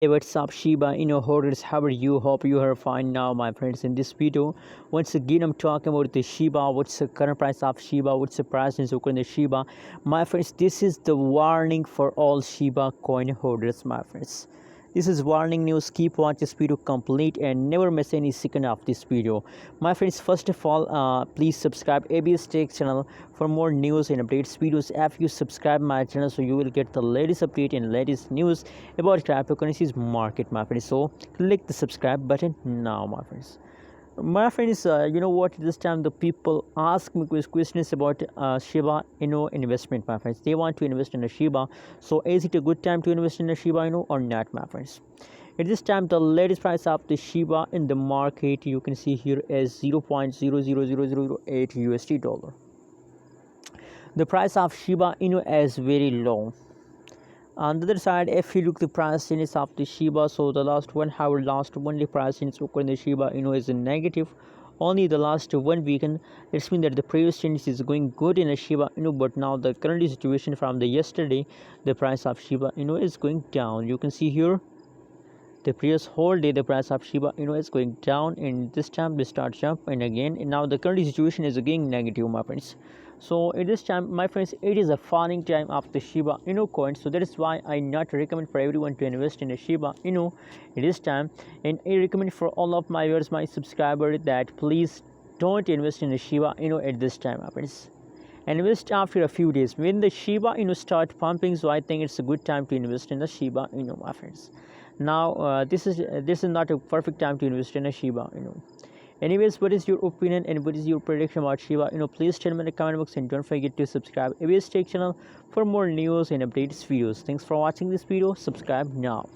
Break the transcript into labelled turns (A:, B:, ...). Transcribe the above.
A: Hey, what's up, Shiba? Holders, how are you? Hope you are fine now, my friends. In this video, once again, I'm talking about the Shiba. What's the current price of Shiba? What's the price in the Shiba? My friends, this is the warning for all Shiba coin holders, my friends. This is warning news. Keep watch this video complete and never miss any second of this video. My friends, first of all, please subscribe ABS Tech channel for more news and updates videos. If you subscribe my channel, so you will get the latest update and latest news about cryptocurrencies market, my friends. So click the subscribe button now, my friends. My friends, you know what, this time the people ask me questions about Shiba investment, my friends. They want to invest in a Shiba. So is it a good time to invest in a Shiba or not, my friends? At this time, the latest price of the Shiba in the market, you can see here, is 0.000008 USD dollar. The price of Shiba is very low. On the other side, if you look the price index of the Shiba, so the last 1 hour, last only price index in the Shiba is in negative. Only the last 1 week, and it's mean that the previous index is going good in a Shiba but now the current situation from the yesterday, the price of Shiba is going down. You can see here the previous whole day the price of Shiba is going down, and this time they start jump, and again, and now the current situation is again negative, my friends. So at this time, my friends, it is a falling time of the Shiba coin. So that is why I not recommend for everyone to invest in a Shiba at this time. And I recommend for all of my viewers, my subscribers, that please don't invest in a Shiba at this time, my friends. Invest after a few days when the Shiba start pumping. So I think it's a good time to invest in the Shiba my friends. Now this is not a perfect time to invest in a Shiba Anyways, what is your opinion and what is your prediction about Shiba please tell me in the comment box, and don't forget to subscribe ABS Tech channel for more news and updates videos. Thanks for watching this video. Subscribe now.